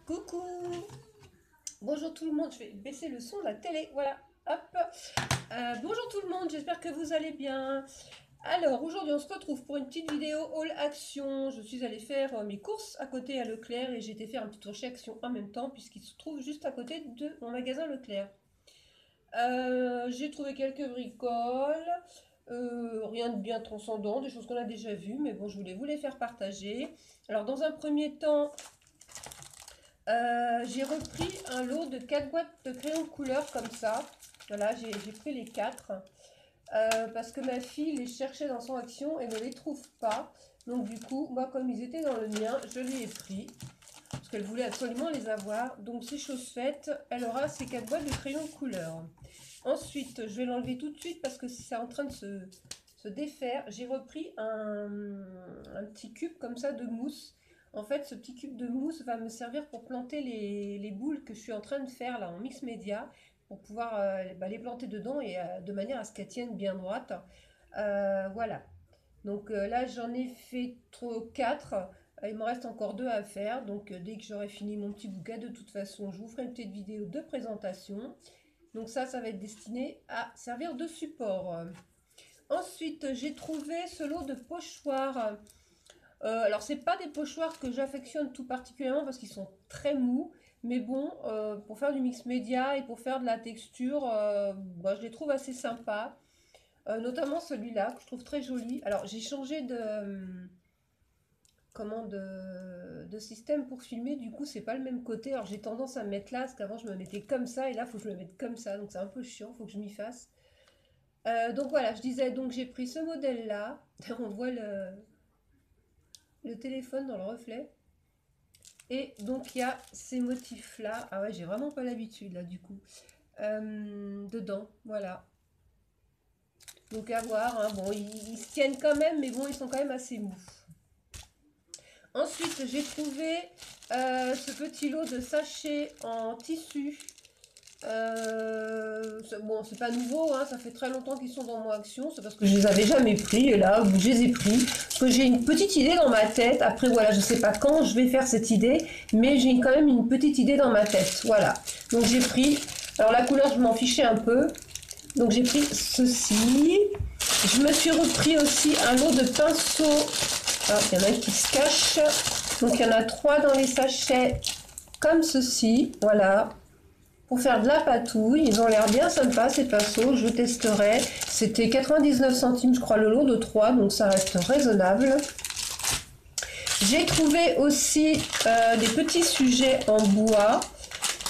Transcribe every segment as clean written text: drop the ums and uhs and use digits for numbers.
Coucou. Bonjour tout le monde, je vais baisser le son de la télé, voilà, hop. Bonjour tout le monde, j'espère que vous allez bien. Alors, aujourd'hui on se retrouve pour une petite vidéo haul action. Je suis allée faire mes courses à côté à Leclerc et j'ai été faire un petit tour chez Action en même temps puisqu'il se trouve juste à côté de mon magasin Leclerc. J'ai trouvé quelques bricoles, rien de bien transcendant, des choses qu'on a déjà vues, mais bon, je voulais vous les faire partager. Alors, dans un premier temps, j'ai repris un lot de 4 boîtes de crayons de couleur comme ça. Voilà, j'ai pris les 4 parce que ma fille les cherchait dans son Action et ne les trouve pas. Donc du coup, moi comme ils étaient dans le mien, je les ai pris parce qu'elle voulait absolument les avoir. Donc c'est chose faite, elle aura ces 4 boîtes de crayons de couleur. Ensuite, je vais l'enlever tout de suite parce que c'est en train de se défaire. J'ai repris un petit cube comme ça de mousse. En fait, ce petit cube de mousse va me servir pour planter les boules que je suis en train de faire là en mix média, pour pouvoir les planter dedans et de manière à ce qu'elles tiennent bien droite. Voilà. Donc là, j'en ai fait 4. Il me reste encore 2 à faire. Donc dès que j'aurai fini mon petit bouquet, de toute façon, je vous ferai une petite vidéo de présentation. Donc ça va être destiné à servir de support. Ensuite, j'ai trouvé ce lot de pochoirs. Alors, c'est pas des pochoirs que j'affectionne tout particulièrement parce qu'ils sont très mous. Mais bon, pour faire du mix média et pour faire de la texture, je les trouve assez sympas. Notamment celui-là que je trouve très joli. Alors, j'ai changé de système pour filmer. Du coup, c'est pas le même côté. Alors, j'ai tendance à me mettre là parce qu'avant, je me mettais comme ça. Et là, il faut que je me mette comme ça. Donc, c'est un peu chiant. Il faut que je m'y fasse. Donc, voilà, je disais, donc j'ai pris ce modèle-là. On voit le téléphone dans le reflet. Et donc il y a ces motifs là. Ah ouais, j'ai vraiment pas l'habitude là du coup. Dedans, voilà. Donc à voir, hein. Bon, ils se tiennent quand même, mais bon, ils sont quand même assez mous. Ensuite, j'ai trouvé ce petit lot de sachets en tissu. Bon, c'est pas nouveau, hein, ça fait très longtemps qu'ils sont dans mon Action, c'est parce que je les avais jamais pris, et là, je les ai pris, parce que j'ai une petite idée dans ma tête. Après, voilà, je sais pas quand je vais faire cette idée, mais j'ai quand même une petite idée dans ma tête, voilà. Donc j'ai pris, alors la couleur, je m'en fichais un peu, donc j'ai pris ceci. Je me suis repris aussi un lot de pinceaux. Alors, il y en a un qui se cache, donc il y en a 3 dans les sachets, comme ceci, voilà. Pour faire de la patouille, ils ont l'air bien sympas ces pinceaux, je testerai. C'était 99 centimes je crois le lot de 3, donc ça reste raisonnable. J'ai trouvé aussi des petits sujets en bois,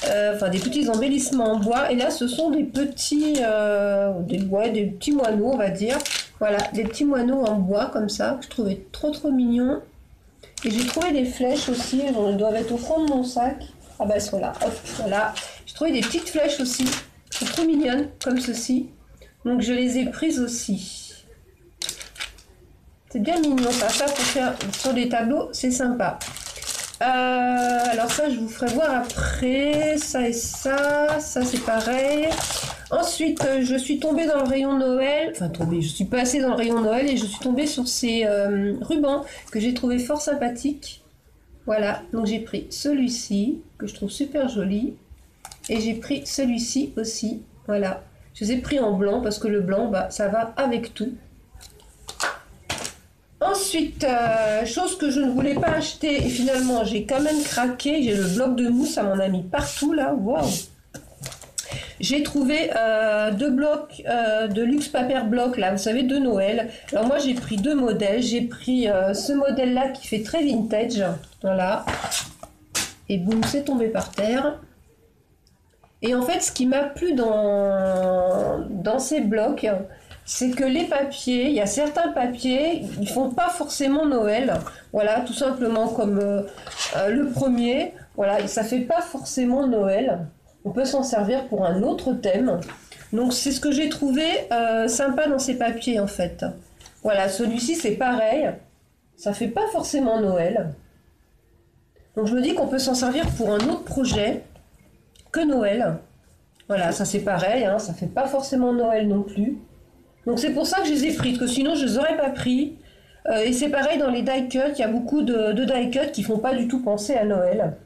enfin des petits embellissements en bois. Et là ce sont des petits, des petits moineaux on va dire. Voilà, des petits moineaux en bois comme ça, que je trouvais trop mignons. Et j'ai trouvé des flèches aussi, elles doivent être au fond de mon sac. Ah bah elles sont là, hop, voilà. J'ai trouvé des petites flèches aussi, qui sont trop mignonnes, comme ceci. Donc je les ai prises aussi. C'est bien mignon, ça pour faire sur des tableaux, c'est sympa. Alors ça, je vous ferai voir après, ça et ça c'est pareil. Ensuite, je suis tombée dans le rayon Noël, je suis passée dans le rayon Noël et je suis tombée sur ces rubans que j'ai trouvé fort sympathiques. Voilà, donc j'ai pris celui-ci, que je trouve super joli. Et j'ai pris celui-ci aussi, voilà. Je les ai pris en blanc parce que le blanc, ça va avec tout. Ensuite, chose que je ne voulais pas acheter et finalement j'ai quand même craqué. J'ai le bloc de mousse, ça m'en a mis partout là, waouh. J'ai trouvé 2 blocs de Luxe Paper Block là, vous savez, de Noël. Alors moi j'ai pris 2 modèles. J'ai pris ce modèle là qui fait très vintage, voilà. Et boum, c'est tombé par terre. Et en fait, ce qui m'a plu dans ces blocs, c'est que les papiers, il y a certains papiers, ils font pas forcément Noël. Voilà, tout simplement comme le premier. Voilà, ça fait pas forcément Noël. On peut s'en servir pour un autre thème. Donc c'est ce que j'ai trouvé sympa dans ces papiers en fait. Voilà, celui-ci c'est pareil. Ça fait pas forcément Noël. Donc je me dis qu'on peut s'en servir pour un autre projet que Noël. Voilà, ça c'est pareil, hein, ça fait pas forcément Noël non plus. Donc c'est pour ça que je les ai pris, parce que sinon je les aurais pas pris. Et c'est pareil dans les die cut, il y a beaucoup de die cut qui font pas du tout penser à Noël.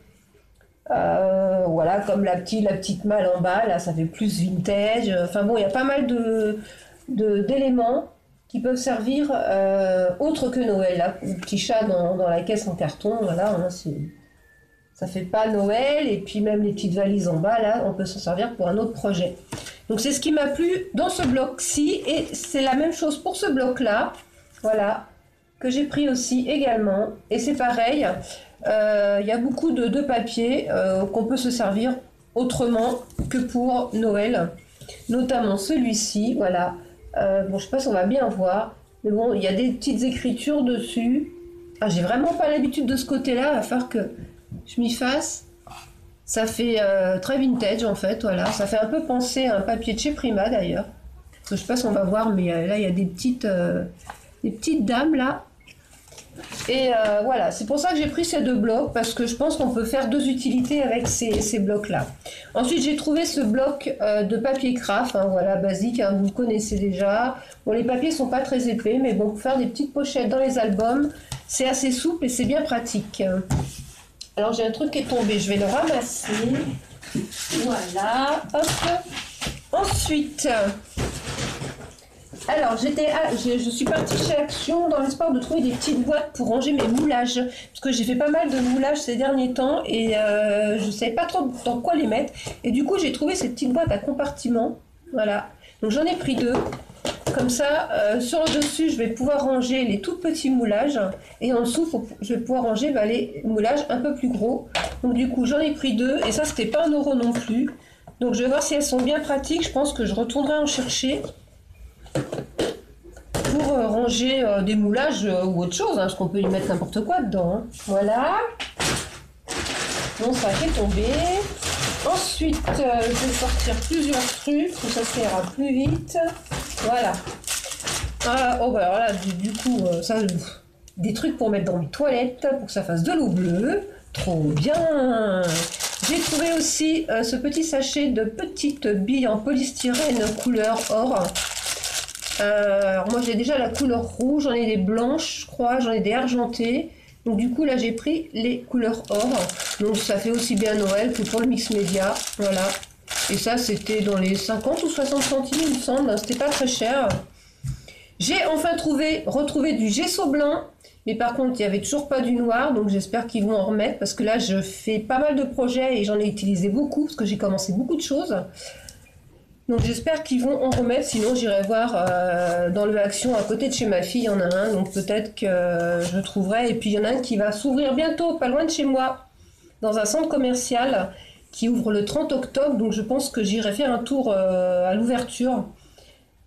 Voilà, comme la petite malle en bas, là, ça fait plus vintage. Enfin bon, il y a pas mal d'éléments qui peuvent servir autre que Noël. Là, le petit chat dans la caisse en carton, voilà, hein, ça fait pas Noël. Et puis même les petites valises en bas, là, on peut s'en servir pour un autre projet. Donc c'est ce qui m'a plu dans ce bloc-ci. Et c'est la même chose pour ce bloc-là. Voilà, que j'ai pris aussi également. Et c'est pareil, il y a beaucoup de papier qu'on peut se servir autrement que pour Noël. Notamment celui-ci, voilà. Bon, je sais pas si on va bien voir, mais bon, il y a des petites écritures dessus. Ah, j'ai vraiment pas l'habitude de ce côté-là, il va falloir que je m'y fasse. Ça fait très vintage en fait, voilà. Ça fait un peu penser à un papier de chez Prima d'ailleurs. Je sais pas si on va voir, mais là il y a des petites dames là. Et voilà, c'est pour ça que j'ai pris ces deux blocs, parce que je pense qu'on peut faire deux utilités avec ces blocs-là. Ensuite, j'ai trouvé ce bloc de papier craft, hein, voilà, basique, hein, vous le connaissez déjà. Bon, les papiers sont pas très épais, mais bon, pour faire des petites pochettes dans les albums, c'est assez souple et c'est bien pratique. Alors, j'ai un truc qui est tombé, je vais le ramasser. Voilà, hop. Ensuite... Alors, je suis partie chez Action dans l'espoir de trouver des petites boîtes pour ranger mes moulages. Parce que j'ai fait pas mal de moulages ces derniers temps et je ne savais pas trop dans quoi les mettre. Et du coup, j'ai trouvé cette petite boîte à compartiments. Voilà. Donc, j'en ai pris deux. Comme ça, sur le dessus, je vais pouvoir ranger les tout petits moulages. Et en dessous, je vais pouvoir ranger les moulages un peu plus gros. Donc, du coup, j'en ai pris deux. Et ça, c'était pas 1 € non plus. Donc, je vais voir si elles sont bien pratiques. Je pense que je retournerai en chercher pour ranger des moulages ou autre chose, hein, parce qu'on peut y mettre n'importe quoi dedans. Hein. Voilà. Bon, ça qui est tombé. Ensuite, je vais sortir plusieurs trucs, pour ça ira plus vite. Voilà. Ah, oh, bah, alors là, du coup, ça, des trucs pour mettre dans mes toilettes, pour que ça fasse de l'eau bleue. Trop bien. J'ai trouvé aussi ce petit sachet de petites billes en polystyrène couleur or. Alors moi j'ai déjà la couleur rouge, j'en ai des blanches je crois, j'en ai des argentées. Donc du coup là j'ai pris les couleurs or. Donc ça fait aussi bien Noël que pour le mix média. Voilà. Et ça c'était dans les 50 ou 60 centimes il me semble, c'était pas très cher. J'ai enfin retrouvé du gesso blanc. Mais par contre il n'y avait toujours pas du noir, donc j'espère qu'ils vont en remettre. Parce que là je fais pas mal de projets et j'en ai utilisé beaucoup, parce que j'ai commencé beaucoup de choses. Donc j'espère qu'ils vont en remettre, sinon j'irai voir dans le Action à côté de chez ma fille, il y en a un, donc peut-être que je trouverai. Et puis il y en a un qui va s'ouvrir bientôt, pas loin de chez moi, dans un centre commercial qui ouvre le 30 octobre, donc je pense que j'irai faire un tour à l'ouverture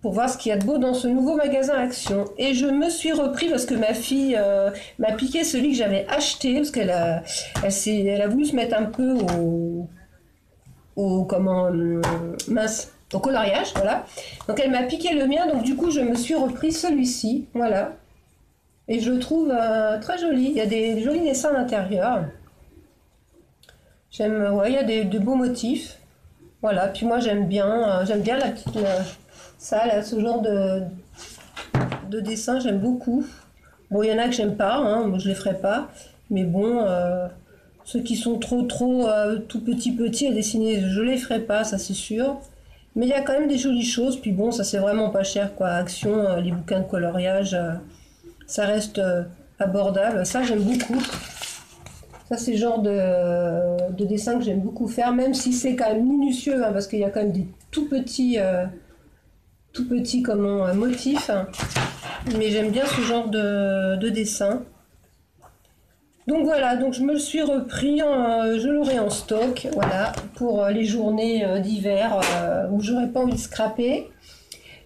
pour voir ce qu'il y a de beau dans ce nouveau magasin Action. Et je me suis repris parce que ma fille m'a piqué celui que j'avais acheté, parce qu'elle a voulu se mettre un peu au coloriage, voilà. Donc elle m'a piqué le mien, donc du coup je me suis repris celui-ci, voilà. Et je le trouve très joli, il y a des jolis dessins à l'intérieur. J'aime, ouais, il y a de beaux motifs. Voilà, puis moi j'aime bien la petite, ça, là, ce genre de dessin, j'aime beaucoup. Bon, il y en a que j'aime pas, hein, moi, je les ferai pas, mais bon, ceux qui sont trop tout petits à dessiner, je les ferai pas, ça c'est sûr. Mais il y a quand même des jolies choses, puis bon, ça c'est vraiment pas cher quoi. Action, les bouquins de coloriage, ça reste abordable. Ça j'aime beaucoup. Ça c'est le genre de dessin que j'aime beaucoup faire, même si c'est quand même minutieux, hein, parce qu'il y a quand même des tout petits motifs. Hein. Mais j'aime bien ce genre de dessin. Donc voilà, donc je me le suis repris, je l'aurai en stock, voilà, pour les journées d'hiver où j'aurais pas envie de scraper.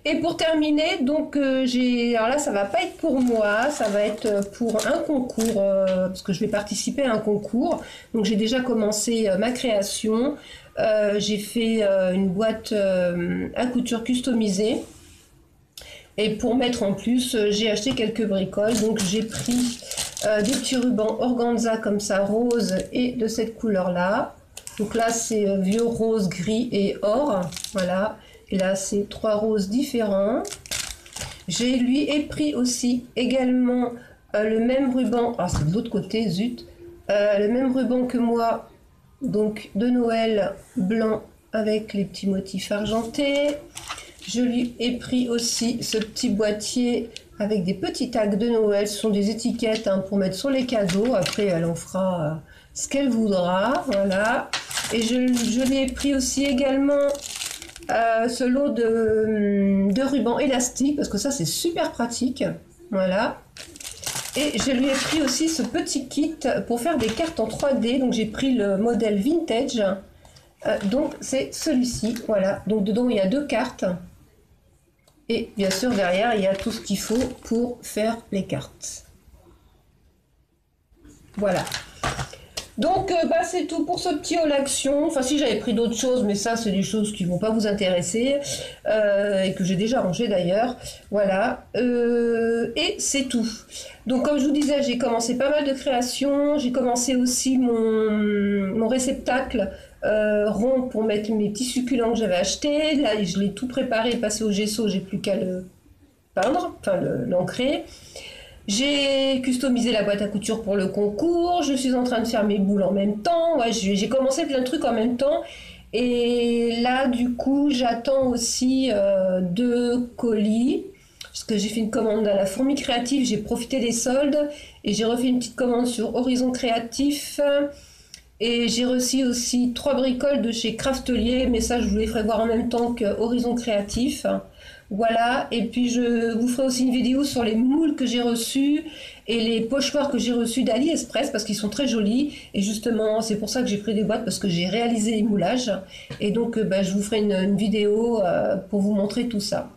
Et pour terminer, donc alors là ça va pas être pour moi, ça va être pour un concours, parce que je vais participer à un concours. Donc j'ai déjà commencé ma création, j'ai fait une boîte à couture customisée. Et pour mettre en plus, j'ai acheté quelques bricoles, donc j'ai pris des petits rubans organza comme ça, rose et de cette couleur-là. Donc là, c'est vieux rose, gris et or, voilà. Et là, c'est 3 roses différents. J'ai lui ai pris aussi également le même ruban, alors c'est de l'autre côté, zut, le même ruban que moi, donc de Noël blanc avec les petits motifs argentés. Je lui ai pris aussi ce petit boîtier avec des petits tags de Noël. Ce sont des étiquettes hein, pour mettre sur les cadeaux. Après, elle en fera ce qu'elle voudra. Voilà. Et je lui ai pris aussi également ce lot de rubans élastiques parce que ça, c'est super pratique. Voilà. Et je lui ai pris aussi ce petit kit pour faire des cartes en 3D. Donc, j'ai pris le modèle vintage. Donc, c'est celui-ci. Voilà. Donc, dedans, il y a 2 cartes. Et bien sûr, derrière, il y a tout ce qu'il faut pour faire les cartes. Voilà. Donc, c'est tout pour ce petit haul action. Enfin, si j'avais pris d'autres choses, mais ça, c'est des choses qui ne vont pas vous intéresser et que j'ai déjà rangé d'ailleurs. Voilà. Et c'est tout. Donc, comme je vous disais, j'ai commencé pas mal de créations. J'ai commencé aussi mon réceptacle rond pour mettre mes petits succulents que j'avais achetés. Là, je l'ai tout préparé, passé au gesso. J'ai plus qu'à le peindre, enfin l'ancrer. J'ai customisé la boîte à couture pour le concours, je suis en train de faire mes boules en même temps, ouais, j'ai commencé plein de trucs en même temps. Et là, du coup, j'attends aussi 2 colis, parce que j'ai fait une commande à la Fourmi Créative, j'ai profité des soldes, et j'ai refait une petite commande sur Horizon Créatif. Et j'ai reçu aussi 3 bricoles de chez Craftelier, mais ça, je vous les ferai voir en même temps que Horizon Créatif. Voilà, et puis je vous ferai aussi une vidéo sur les moules que j'ai reçus et les pochoirs que j'ai reçus d'AliExpress parce qu'ils sont très jolis. Et justement, c'est pour ça que j'ai pris des boîtes parce que j'ai réalisé les moulages. Et donc, je vous ferai une vidéo pour vous montrer tout ça.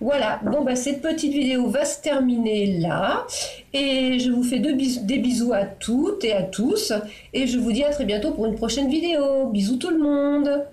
Voilà, bon, cette petite vidéo va se terminer là. Et je vous fais des bisous à toutes et à tous. Et je vous dis à très bientôt pour une prochaine vidéo. Bisous tout le monde!